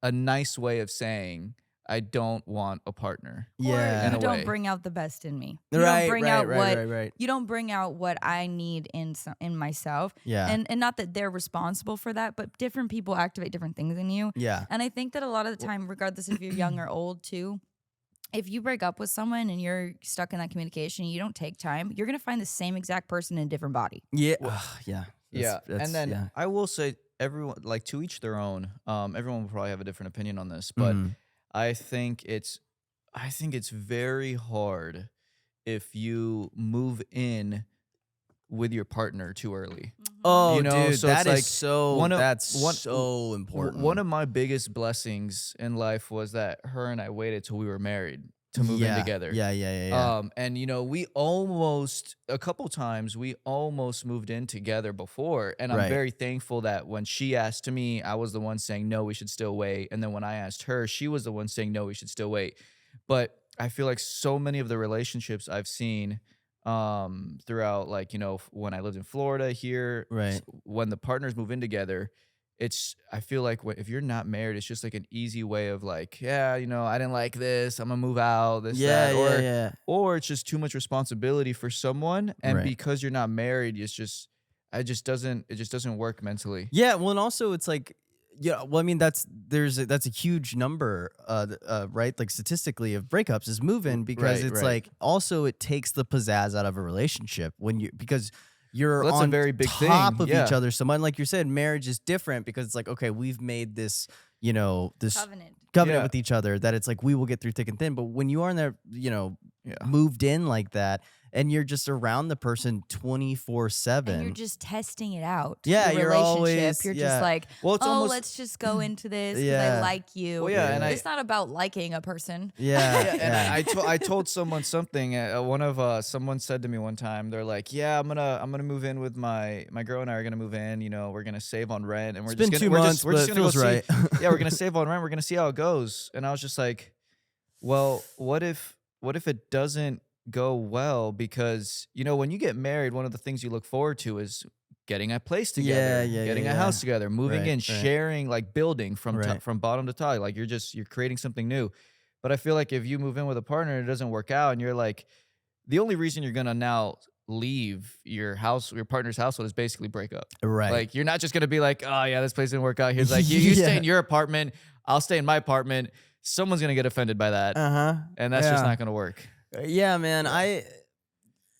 a nice way of saying I don't want a partner. Yeah. Or In you a don't way. bring out the best in me. You Right, don't bring right, out right, what right. you don't bring out what I need in myself. Yeah. And not that they're responsible for that, but different people activate different things in you. Yeah. And I think that a lot of the time, regardless if you're young or old too, if you break up with someone and you're stuck in that communication, you don't take time, you're gonna find the same exact person in a different body. Yeah. Well, Yeah. yeah, and then Yeah. I will say everyone like to each their own. Everyone will probably have a different opinion on this, but Mhm. I think it's very hard if you move in with your partner too early. Oh, You know, dude, so it's that is like so that's one so one important. of my biggest blessings in life was that her and I waited till we were married to move in Yeah. together. Yeah, yeah, yeah, yeah. And you know, we almost a couple times we almost moved in together before, and I'm Right. very thankful that when she asked me, I was the one saying no, we should still wait, and then when I asked her, she was the one saying no, we should still wait. But I feel like so many of the relationships I've seen throughout like, you know, when I lived in Florida here, Right. when the partners move in together, I feel like if you're not married, it's just like an easy way of like, yeah, you know, I didn't like this, I'm gonna move out, this, Yeah, that, yeah, yeah. or it's just too much responsibility for someone, and Right. because you're not married, it just doesn't work mentally. Yeah, well, and also it's like, yeah, well, I mean, that's a huge number, right? Like statistically of breakups is moving because Right, it's right. like also it takes the pizzazz out of a relationship when because you're Well, that's a on very big top thing. of each Yeah. other so much. Like you said, marriage is different because it's like, okay, we've made this, this Covenant. covenant Yeah. with each other that it's like we will get through thick and thin. But when you are in there, Yeah. moved in like that, and you're just around the person And you're 24/7. just testing it out. Yeah, your you're relationship. always You're just yeah. like, Well, it's oh, almost let's just go into this because I Yeah. like you. well, yeah, and Yeah. It's not about liking a person. Yeah, yeah, and yeah. I told someone something. Someone said to me one time, they're like, "Yeah, I'm gonna move in with my girl and I are gonna move in. You know, we're gonna save on rent, and It's been 2 months, we're but just it gonna go feels right. see. Yeah, we're gonna save on rent. We're gonna see how it goes." And I was just like, "Well, what if it doesn't go well? Because you know, when you get married, one of the things you look forward to is getting a place Yeah, together, yeah, yeah, getting a yeah. house together, moving Right, in, right, sharing, like building right. from bottom to top. Like you're creating something new." But I feel like if you move in with a partner and it doesn't work out, and you're like, the only reason you're gonna now leave your partner's household is basically break up. Right. Like you're not just gonna be like, oh yeah, this place didn't work out. Here's like you stay Yeah. in your apartment, I'll stay in my apartment. Someone's gonna get offended by that, Uh-huh. and that's just Yeah. not gonna work. Yeah, man,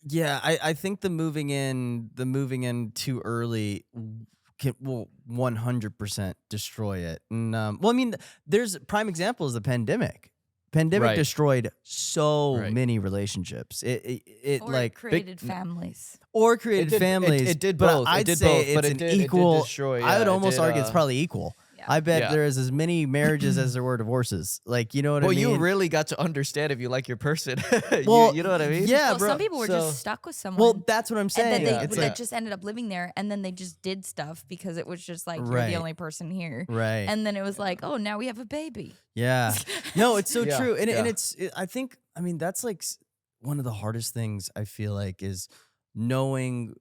Yeah. I think the moving in too early will 100% destroy it. And well, I mean, there's prime example is the pandemic. Pandemic Right. destroyed so Right. many relationships. It Or like created families. or It created did. families. It did but both. I'd It did say both. But it's it an did. It did equal. destroy. I Yeah, would it almost did. argue it's probably equal. Yeah. I bet Yeah. there's as many marriages as there were divorces. Like, you know what Well, I mean? you really got to understand if you like your person. Well, you know what I mean? yeah, Well, bro. some people were So- just stuck with someone. Well, that's what I'm and saying. then Yeah, It's they like just ended up living there, and then they just did stuff because it was just like you're Right. the only person here. right. And then it was like, oh, now we have a baby. Yeah. No, it's so Yeah, true. And yeah. I think, I mean, that's like one of the hardest things I feel like is knowing,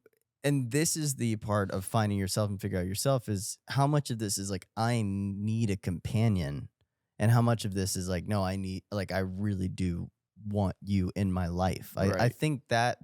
and this is the part of finding yourself and figure out yourself is how much of this is like, I need a companion, and how much of this is like, no, I really do want you in my life. I Right. think that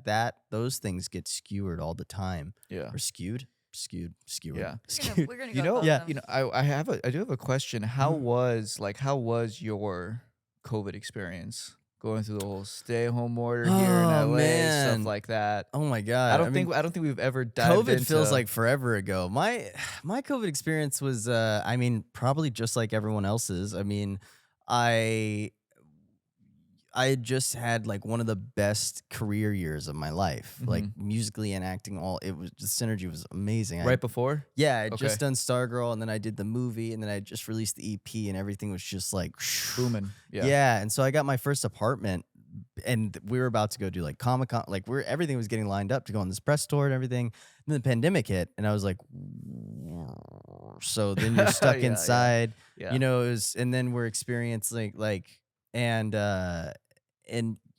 those things get skewered all the time Yeah. or skewered, skewered. Yeah. skewed. We're gonna You go know, with Yeah. them. you know, I do have a question. How was your COVID experience going through the whole stay home order here in Oh, LA, man. stuff like that? Oh my God. I don't think we've ever dived COVID into feels like forever ago. My COVID experience was I mean, probably just like everyone else's. I mean, I had just had like one of the best career years of my life. Like musically and acting, it was the synergy was amazing. right before. Yeah, I'd Okay. just done Stargirl, and then I did the movie, and then I just released the EP, and everything was just like Booming. Yeah. yeah, and so I got my first apartment, and we were about to go do like Comic-Con, like everything was getting lined up to go on this press tour and everything. And then the pandemic hit, and I was like, so then you're stuck Yeah, yeah. inside, Yeah. it was, and then we're experiencing and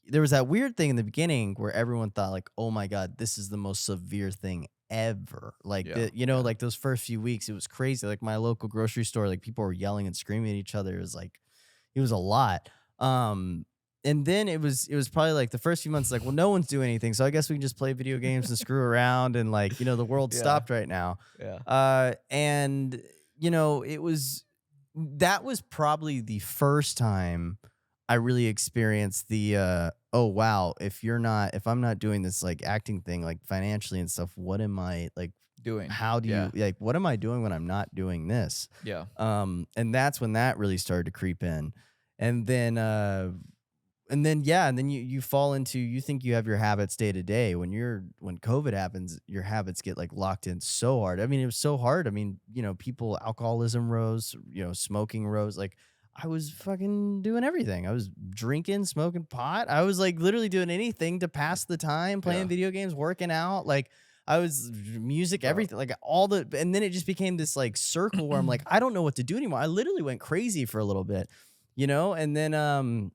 there was that weird thing in the beginning where everyone thought like, oh my God, this is the most severe thing ever. Like, Yeah, like those first few weeks, it was crazy. Like my local grocery store, like people were yelling and screaming at each other. It was a lot. And then it was probably like the first few months, like, well, no one's doing anything. So I guess we can just play video games and screw around. And like, the world Yeah. stopped right now. Yeah. And that was probably the first time I really experienced the oh wow, if I'm not doing this like acting thing like financially and stuff, what am I like Doing. how do Yeah. you like what am I doing when I'm not doing this? Yeah. And that's when that really started to creep in. And then yeah, and then you fall into you think you have your habits day to day. When COVID happens, your habits get like locked in so hard. I mean, it was so hard. I mean, people alcoholism rose, smoking rose. Like I was fucking doing everything. I was drinking, smoking pot. I was like literally doing anything to pass the time, playing Yeah. video games, working out. Like I was music, Bro. everything, like all the, and then it just became this like circle where I'm like, I don't know what to do anymore. I literally went crazy for a little bit, and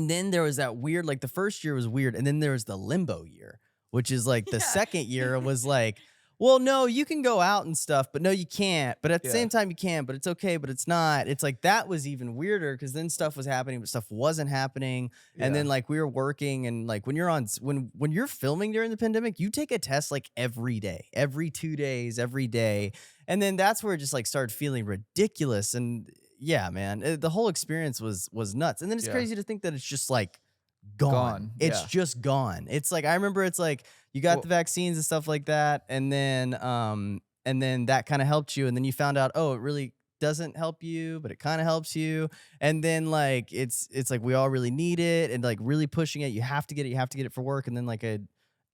then there was that weird, like the first year was weird, and then there was the limbo year, which is like the Yeah. second year was like, well, no, you can go out and stuff, but no, you can't. But at the Yeah. same time, you can, but it's okay, but it's not. It's like that was even weirder because then stuff was happening, but stuff wasn't happening. And then Yeah. like we were working, and like when you're filming during the pandemic, you take a test like every day, every 2 days, every day, and then that's where it just like started feeling ridiculous. And yeah, man, the whole experience was nuts. And then it's Yeah. crazy to think that it's just like gone. Gone, It's yeah. just gone. It's like I remember it's like you got Well- the vaccines and stuff like that, and then that kind of helped you, and then you found out, oh, it really doesn't help you, but it kind of helps you. And then like it's like we all really need it, and like really pushing it. You have to get it. You have to get it for work. And then like a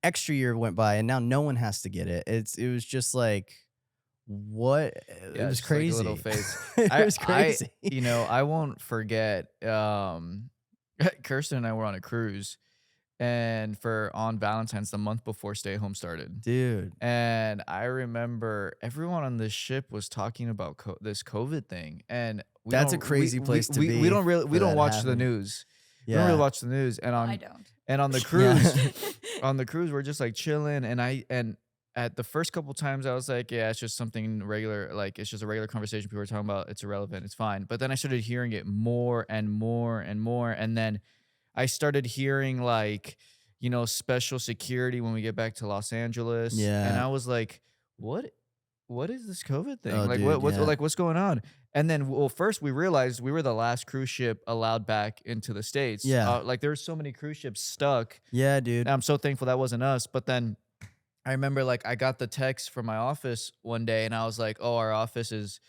extra year went by, and now no one has to get it. It was just like what it Yeah, was just like a crazy. little phase. It was crazy. I won't forget. Kirsten and I were on a cruise, and on Valentine's, the month before Stay Home started. Dude. And I remember everyone on this ship was talking about this COVID thing, and That's a crazy place to be We don't really for don't that watch the happening. news. We don't really Yeah. watch the news, and I don't. on the cruise, on the cruise, we're just like chilling, and at the first couple times I was like, yeah, it's just something regular, like it's just a regular conversation people are talking about, it's irrelevant, it's fine. But then I started hearing it more and more and more, and then I started hearing like, special security when we get back to Los Angeles. And Yeah. I was like, what is this COVID thing? Oh, Like dude, what's yeah. like what's going on? And then first we realized we were the last cruise ship allowed back into the States. Yeah. Like there were so many cruise ships stuck. Yeah, dude. And I'm so thankful that wasn't us. But then I remember like I got the text from my office one day, and I was like, oh, our office is,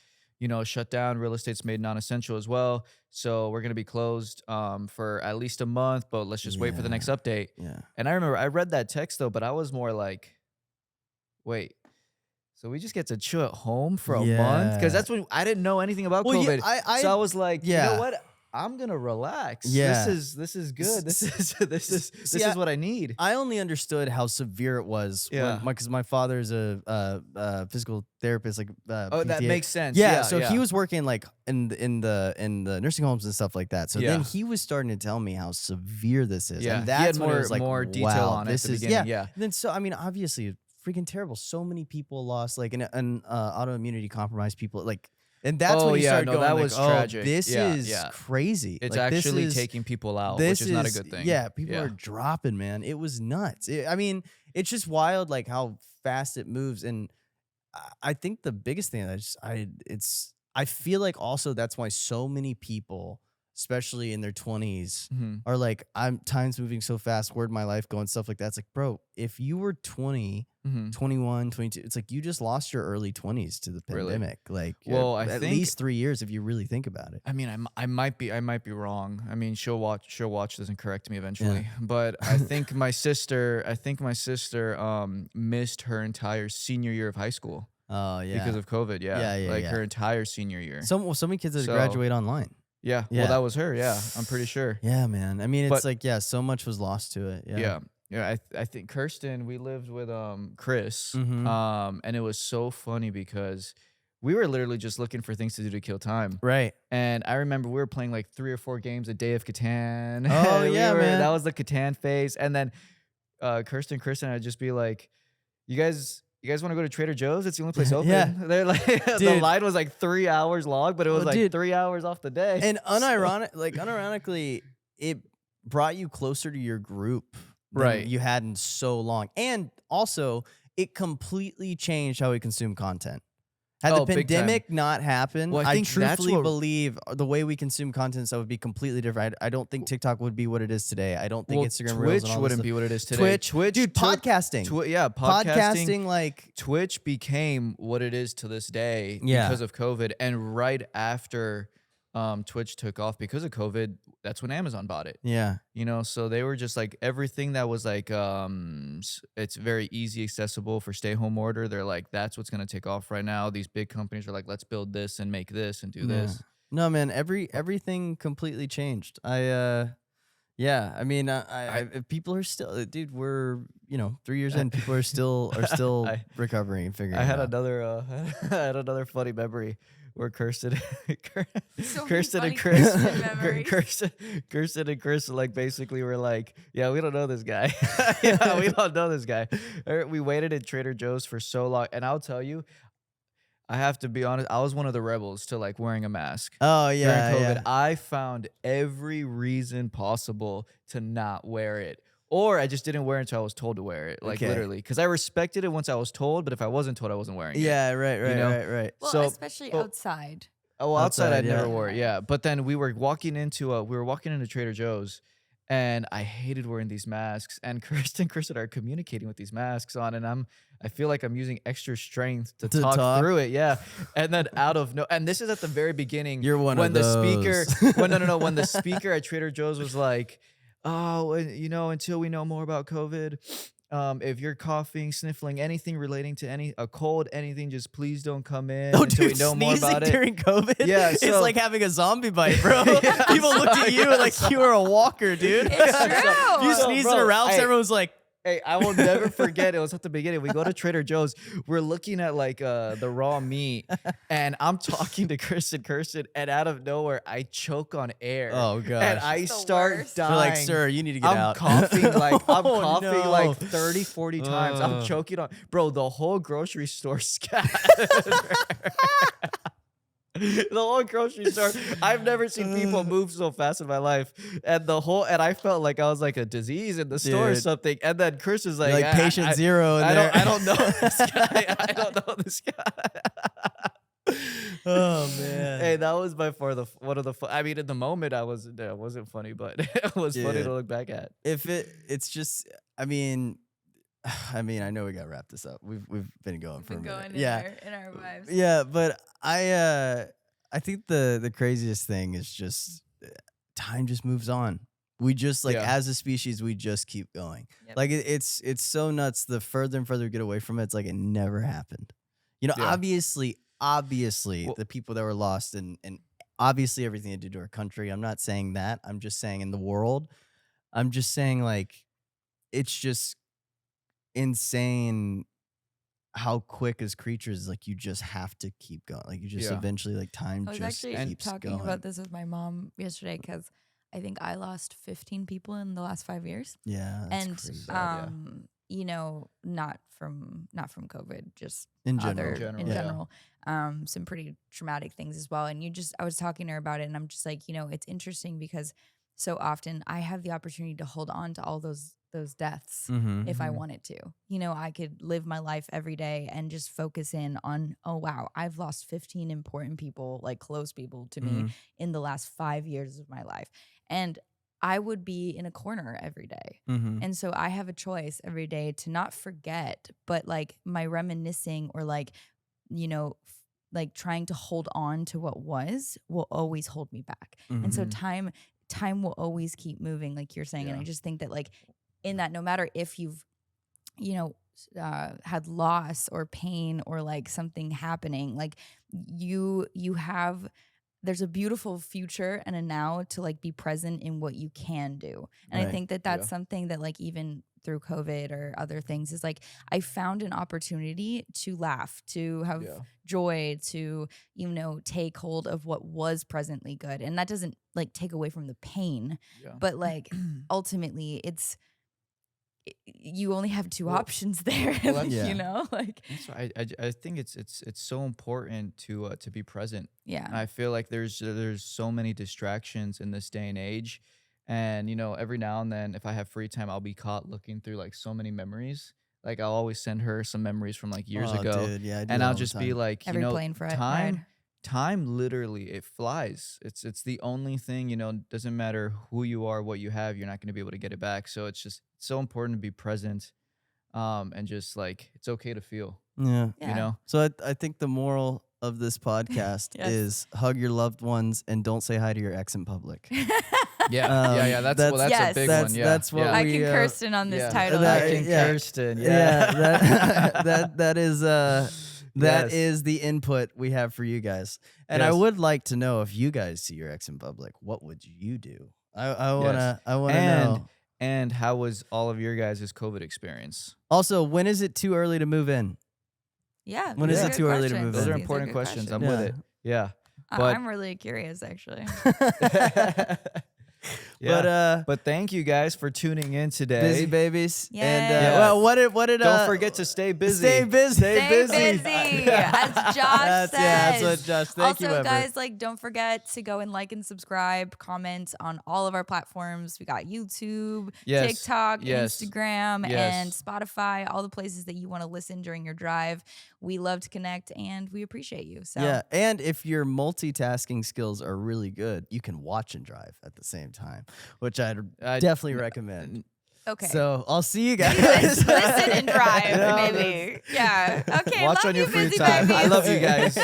shut down. Real estate's made non-essential as well. So we're going to be closed for at least a month, but let's just wait for the Yeah. next update. Yeah. And I remember I read that text though, but I was more like, wait, so we just get to chill at home for a month? Because Yeah. that's when I didn't know anything about Well, yeah, COVID. So I was like, you yeah. know what? I'm gonna relax. Yeah. This is good. This See, is what I need. I only understood how severe it was Yeah. because my father's a physical therapist, like Oh, that PTA. makes sense. Yeah, so he was working like in the nursing homes and stuff like that. So then Yeah. he was starting to tell me how severe this is. Yeah, And he had that's when it was like, more detail wow, on it at this the is beginning, yeah. yeah. And then so I mean, obviously, freaking terrible. So many people lost like an autoimmunity compromised people like. And that's Oh, when you yeah, started no, going that like, was oh, tragic. this Yeah, is yeah. crazy. It's Like, this actually is- taking people out, this which is not a is- good thing. Yeah, people Yeah. are dropping, man. It was nuts. I mean, it's just wild, like how fast it moves. And I think the biggest thing I feel like also that's why so many people, especially in their 20s, Mhm. are like, time's moving so fast. Where'd my life go and stuff like that. It's like, bro, if you were 20, Mhm. 21, 22, it's like you just lost your early 20s to the Really? pandemic. Like, Well, I at think- least 3 years if you really think about it. I mean, I might be wrong. I mean, she'll watch this and correct me eventually. But I think my sister missed her entire senior year of high school Oh yeah, because of COVID. Yeah, Yeah, like yeah. her entire senior year. so many kids that So- graduate online. Yeah, Yeah. well, that was her. Yeah, I'm pretty sure. Yeah, man. I mean, it's But- like, yeah, so much was lost to it. Yeah. Yeah. I think Kirsten, we lived with Chris, Mhm. and it was so funny because we were literally just looking for things to do to kill time. Right. And I remember we were playing like 3 or 4 games a day of Catan. Oh, yeah, man. That was the Catan phase. And then Chris and I'd just be like, you guys want to go to Trader Joe's? It's the only place open. Yeah. They're like, the Dude. line was like 3 hours long, but it was Well, like dude. 3 hours off the day. And unironically, it brought you closer to your group than Right. you had in so long. And also, it completely changed how we consume content. Had the Oh, big time. pandemic not happened, Well, I I think that's truthfully what believe the way we consume content stuff would be completely different. I don't think TikTok would be what it is today. I don't think well, Instagram Reels and Twitch all this wouldn't stuff. be what it is today. Twitch, Twitch dude, took podcasting, yeah, podcasting. podcasting, like Twitch became what it is to this day Yeah. because of COVID, and right after Twitch took off because of COVID, that's when Amazon bought it. yeah, You know, so they were just like everything that was like it's very easy accessible for stay home order. They're like, that's what's gonna take off right now. These big companies are like, let's build this and make this and do yeah. this. No, man, everything completely changed. Yeah, I mean, if people are still, dude, we're 3 years in, people are still I- recovering and figuring. I it had out. another I had another funny memory where Kirsten So many Kirsten funny and Chris Kirsten memories. Kirsten and Chris like basically were like, yeah, we don't know this guy. Yeah, we don't know this guy. We waited at Trader Joe's for so long, and I'll tell you, I have to be honest, I was one of the rebels to like wearing a mask. Oh During yeah, COVID, yeah. I found every reason possible to not wear it. Or I just didn't wear it until I was told to wear it, like Okay. literally. Because I respected it once I was told, but if I wasn't told, I wasn't wearing it. Yeah, right, know? right. Well, So- especially but- outside. Oh, well, outside, Outside, I never yeah. wore it. Yeah, but then we were walking into Trader Joe's, and I hated wearing these masks. And Kristen are communicating with these masks on, and I feel like I'm using extra strength to To talk talk? through it. Yeah, and then and this is at the very beginning. You're one when of the those. speaker when the speaker at Trader Joe's was like, oh, until we know more about COVID. If you're coughing, sniffling, anything relating to a cold, anything, just please don't come in Oh, until dude, we know more sneezing about it. during COVID. Yeah, it's so- like having a zombie bite, bro. Yeah, People looked at sorry, you like you were a walker, dude. It's If you true. sneezed bro, in a Ralph's, hey. everyone's like, Hey, I will never forget. It was at the beginning. We go to Trader Joe's. We're looking at like the raw meat, and I'm talking to Kirsten, and out of nowhere, I choke on air. "Oh gosh." And I That's the start worst. dying. They're like, "Sir, you need to get I'm out." coughing like Oh, no. like 30, 40 times. I'm Ugh. choking on, bro. The whole grocery store scattered. The whole grocery store. I've never seen people move so fast in my life, and I felt like I was like a disease in the store or Dude. something. And then Chris is You're like, like patient zero in I there. don't know this guy. I don't know this guy. Oh man. Hey, that was by far one of the. I mean, in the moment, it wasn't funny, but it was funny Dude. to look back at. It's just, I mean, I know we got to wrap this up. We've been going for a Been minute. going Yeah. in our vibes. Yeah, but I think the craziest thing is just time just moves on. We just like Yeah. as a species, we just keep going. Yep. Like it's so nuts. The further and further we get away from it, it's like it never happened. Yeah. Obviously, Well- the people that were lost and obviously everything it did to our country. I'm not saying that. I'm just saying in the world. I'm just saying like it's just insane how quick as creatures like you just have to keep going. Like you just Yeah. eventually like time I was just actually keeps talking going. about this with my mom yesterday because I think I lost 15 people in the last 5 years. Yeah, that's And crazy. yeah. not from COVID, just in other general. in yeah. general. Some pretty traumatic things as well. And I was talking to her about it, and I'm just like, it's interesting because so often I have the opportunity to hold on to all those deaths Mhm. if I Mhm. wanted to. I could live my life every day and just focus in on, oh wow, I've lost 15 important people, like close people to me Mhm. in the last 5 years of my life. And I would be in a corner every day. Mhm. And so I have a choice every day to not forget, but like my reminiscing or like, like trying to hold on to what was will always hold me back. And so Mhm. time will always keep moving, like you're saying. And I Yeah. just think that like in that, no matter if you've, had loss or pain or like something happening, like you have, there's a beautiful future and a now to like be present in what you can do. And I Right. think that that's Yeah. something that like even through COVID or other things is like I found an opportunity to laugh, to have Yeah. joy, to take hold of what was presently good. And that doesn't like take away from the pain, Yeah. but like ultimately you only have two Well- options there. well, like, Yeah. like That's why I think it's so important to be present. yeah. I feel like there's so many distractions in this day and age, and every now and then if I have free time, I'll be caught looking through like so many memories. like I'll always send her some memories from like years Oh, ago, dude, yeah, I do and that I'll all the just be time. like, Every plane ride. time literally it flies. It's the only thing, doesn't matter who you are, what you have, you're not going to be able to get it back. So it's just so important to be present, and just like it's okay to feel, Yeah. Yeah. So I think the moral of this podcast Yes. is hug your loved ones and don't say hi to your ex in public. Yeah. That's a Yes. big that's- one. Yeah, that's what yeah. I we, can Kirsten on this yeah. title. That- I can yeah. Kirsten. Yeah, Yeah. that is that Yes. is the input we have for you guys. And I Yes. would like to know if you guys see your ex in public, what would you do? I wanna and know. and how was all of your guys' COVID experience? Also, when is it too early to move in? Yeah. When these is are it good too early to questions. move Those in? are These important good questions. I'm questions. with it. Yeah. I- but- I'm really curious, actually. Yeah. But But thank you guys for tuning in today. busy babies. And Yes. well, what did Don't forget to stay busy. Stay busy. Stay busy, as Josh That's, says. yeah, that's what Josh. Thank Also, you, Ever. guys, like, don't forget to go and like and subscribe, comment on all of our platforms. We got YouTube, Yes. TikTok, Yes. Instagram, Yes. and Spotify, all the places that you want to listen during your drive. We love to connect and we appreciate you. So, Yeah, and if your multitasking skills are really good, you can watch and drive at the same time, which I'd definitely recommend. okay. So I'll see you guys. Listen and drive, Yeah, maybe. Yeah. Okay. Watch love on your you, free busy time. I babies. love you guys.